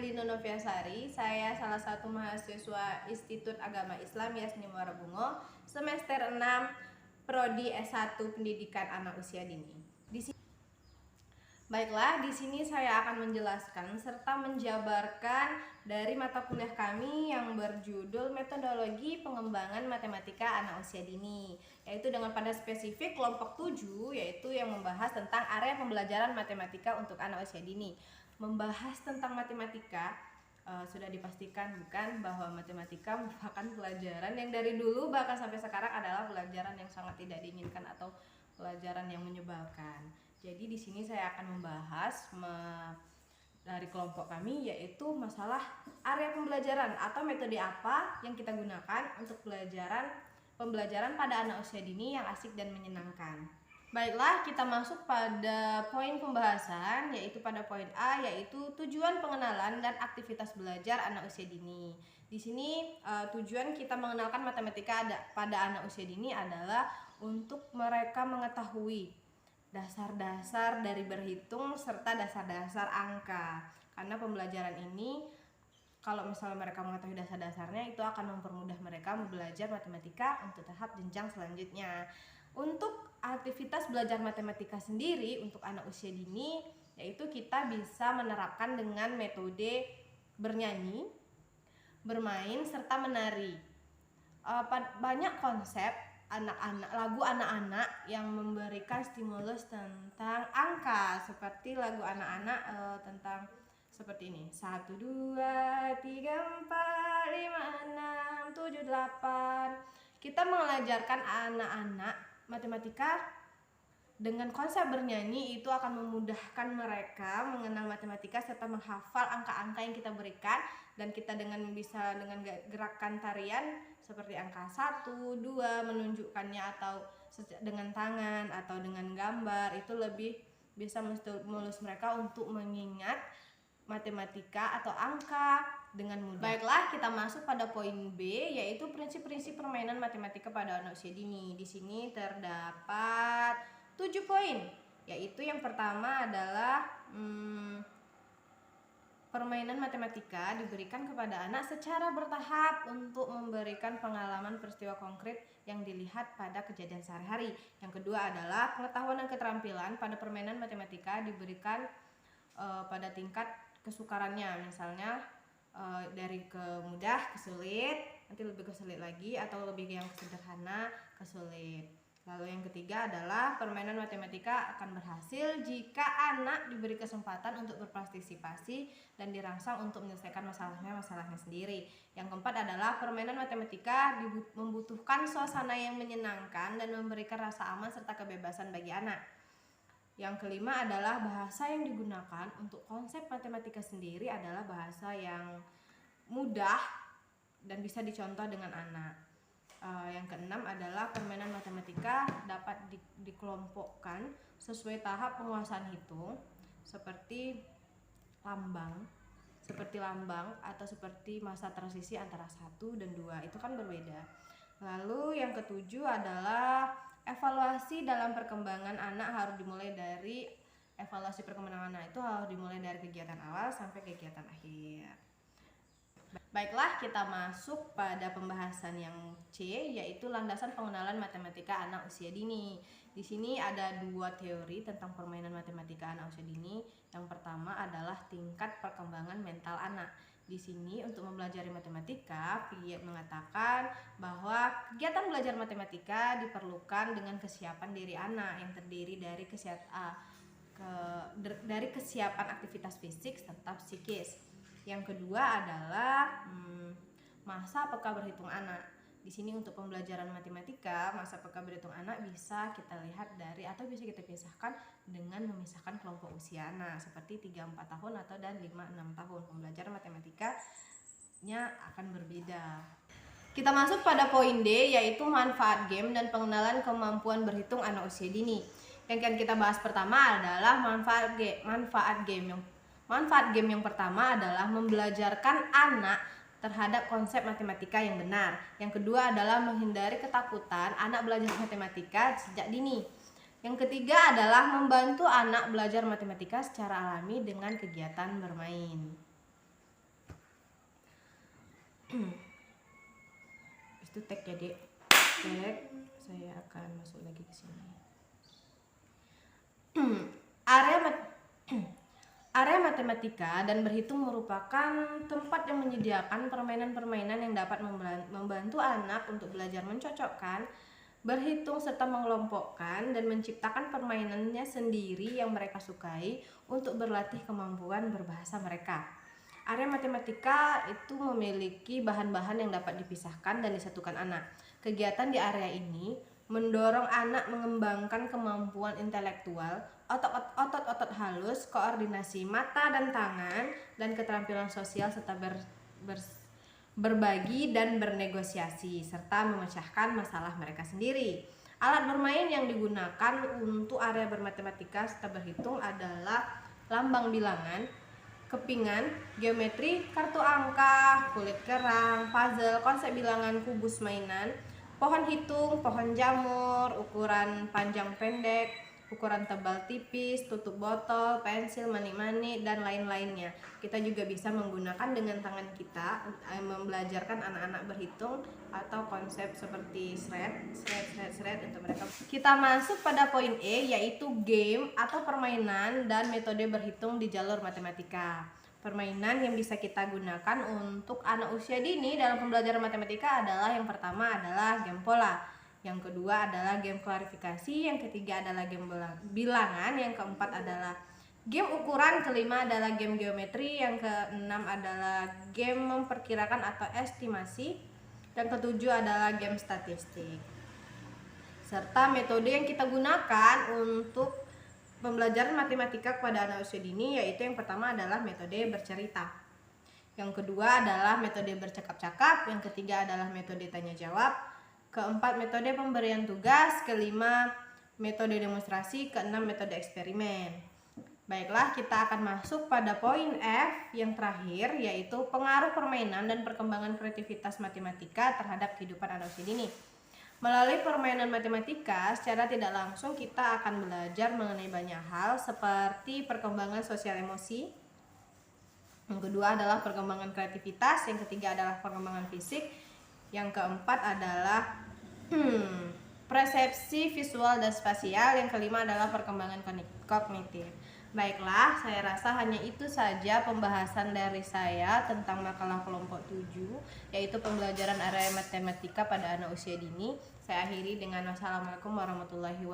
Melino Noviasari. Saya salah satu mahasiswa Institut Agama Islam Yasni Muara Bungo, semester 6 Prodi S1 Pendidikan Anak Usia Dini. Baiklah, di sini saya akan menjelaskan serta menjabarkan dari mata kuliah kami yang berjudul Metodologi Pengembangan Matematika Anak Usia Dini, yaitu dengan pada spesifik kelompok 7, yaitu yang membahas tentang area pembelajaran matematika untuk anak usia dini. Membahas tentang matematika, sudah dipastikan bukan bahwa matematika merupakan pelajaran yang dari dulu bahkan sampai sekarang adalah pelajaran yang sangat tidak diinginkan atau pelajaran yang menyebalkan. Jadi di sini saya akan membahas dari kelompok kami, yaitu masalah area pembelajaran atau metode apa yang kita gunakan untuk pembelajaran pada anak usia dini yang asik dan menyenangkan. Baiklah, kita masuk pada poin pembahasan, yaitu pada poin A, yaitu tujuan pengenalan dan aktivitas belajar anak usia dini. Di sini tujuan kita mengenalkan matematika pada anak usia dini adalah untuk mereka mengetahui dasar-dasar dari berhitung serta dasar-dasar angka. Karena pembelajaran ini, kalau misalnya mereka mengetahui dasar-dasarnya, itu akan mempermudah mereka belajar matematika untuk tahap jenjang selanjutnya. Untuk aktivitas belajar matematika sendiri untuk anak usia dini, yaitu kita bisa menerapkan dengan metode bernyanyi, bermain, serta menari. Banyak konsep lagu anak-anak yang memberikan stimulus tentang angka, seperti lagu anak-anak tentang seperti ini: 1, 2, 3, 4, 5, 6, 7, 8. Kita mengajarkan anak-anak matematika dengan konsep bernyanyi, itu akan memudahkan mereka mengenal matematika serta menghafal angka-angka yang kita berikan, dan kita dengan gerakan tarian seperti angka 1, 2 menunjukkannya atau dengan tangan atau dengan gambar, itu lebih bisa menstimulus mereka untuk mengingat matematika atau angka dengan mudah. Baiklah, kita masuk pada poin B, yaitu prinsip-prinsip permainan matematika pada anak usia dini. Di sini terdapat 7 poin, yaitu yang pertama adalah permainan matematika diberikan kepada anak secara bertahap untuk memberikan pengalaman peristiwa konkret yang dilihat pada kejadian sehari-hari. Yang kedua adalah pengetahuan dan keterampilan pada permainan matematika diberikan pada tingkat kesukarannya, misalnya dari ke mudah ke sulit, nanti lebih ke sulit lagi, atau lebih yang sederhana ke sulit. Lalu yang ketiga adalah permainan matematika akan berhasil jika anak diberi kesempatan untuk berpartisipasi dan dirangsang untuk menyelesaikan masalahnya sendiri. Yang keempat adalah permainan matematika membutuhkan suasana yang menyenangkan dan memberikan rasa aman serta kebebasan bagi anak. Yang kelima adalah bahasa yang digunakan untuk konsep matematika sendiri adalah bahasa yang mudah dan bisa dicontoh dengan anak. Yang keenam adalah permainan matematika dapat dikelompokkan sesuai tahap penguasaan hitung, seperti lambang atau seperti masa transisi antara 1 dan 2, itu kan berbeda. Lalu yang ketujuh adalah evaluasi dalam perkembangan anak harus dimulai dari kegiatan awal sampai kegiatan akhir. Baiklah, kita masuk pada pembahasan yang C, yaitu landasan pengenalan matematika anak usia dini. Di sini ada 2 teori tentang permainan matematika anak usia dini. Yang pertama adalah tingkat perkembangan mental anak. Di sini untuk mempelajari matematika, Piaget mengatakan bahwa kegiatan belajar matematika diperlukan dengan kesiapan diri anak yang terdiri dari kesiapan aktivitas fisik serta psikis. Yang kedua adalah masa peka berhitung anak. Di sini untuk pembelajaran matematika, masa peka berhitung anak bisa kita lihat bisa kita pisahkan dengan memisahkan kelompok usia anak seperti 3-4 tahun atau dan 5-6 tahun. Pembelajaran matematikanya akan berbeda. Kita masuk pada poin D, yaitu manfaat game dan pengenalan kemampuan berhitung anak usia dini. Yang akan kita bahas pertama adalah manfaat game. Manfaat game yang pertama adalah membelajarkan anak terhadap konsep matematika yang benar. Yang kedua adalah menghindari ketakutan anak belajar matematika sejak dini. Yang ketiga adalah membantu anak belajar matematika secara alami dengan kegiatan bermain. Itu tag ya dek, tag. Saya akan masuk lagi ke sini. Area matematika dan berhitung merupakan tempat yang menyediakan permainan-permainan yang dapat membantu anak untuk belajar mencocokkan, berhitung serta mengelompokkan dan menciptakan permainannya sendiri yang mereka sukai untuk berlatih kemampuan berbahasa mereka. Area matematika itu memiliki bahan-bahan yang dapat dipisahkan dan disatukan anak. Kegiatan di area ini mendorong anak mengembangkan kemampuan intelektual, otot-otot halus, koordinasi mata dan tangan, dan keterampilan sosial serta berbagi dan bernegosiasi, serta memecahkan masalah mereka sendiri. Alat bermain yang digunakan untuk area bermatematika serta berhitung adalah lambang bilangan, kepingan, geometri, kartu angka, kulit kerang, puzzle, konsep bilangan, kubus mainan, pohon hitung, pohon jamur, ukuran panjang pendek, ukuran tebal tipis, tutup botol, pensil, mani-mani, dan lain-lainnya. Kita juga bisa menggunakan dengan tangan kita membelajarkan anak-anak berhitung atau konsep seperti shred untuk mereka. Kita masuk pada poin E, yaitu game atau permainan dan metode berhitung di jalur matematika. Permainan yang bisa kita gunakan untuk anak usia dini dalam pembelajaran matematika adalah yang pertama adalah game pola, yang kedua adalah game klarifikasi, yang ketiga adalah game bilangan, yang keempat adalah game ukuran, kelima adalah game geometri, yang keenam adalah game memperkirakan atau estimasi, dan ketujuh adalah game statistik. Serta metode yang kita gunakan untuk pembelajaran matematika kepada anak usia dini yaitu yang pertama adalah metode bercerita, yang kedua adalah metode bercakap-cakap, yang ketiga adalah metode tanya jawab, keempat metode pemberian tugas, kelima metode demonstrasi, keenam metode eksperimen. Baiklah, kita akan masuk pada poin F yang terakhir, yaitu pengaruh permainan dan perkembangan kreativitas matematika terhadap kehidupan anak usia dini. Melalui permainan matematika, secara tidak langsung kita akan belajar mengenai banyak hal seperti perkembangan sosial emosi, yang kedua adalah perkembangan kreativitas, yang ketiga adalah perkembangan fisik, yang keempat adalah persepsi visual dan spasial, yang kelima adalah perkembangan kognitif. Baiklah, saya rasa hanya itu saja pembahasan dari saya tentang makalah kelompok 7, yaitu pembelajaran area matematika pada anak usia dini. Saya akhiri dengan wassalamualaikum warahmatullahi wabarakatuh.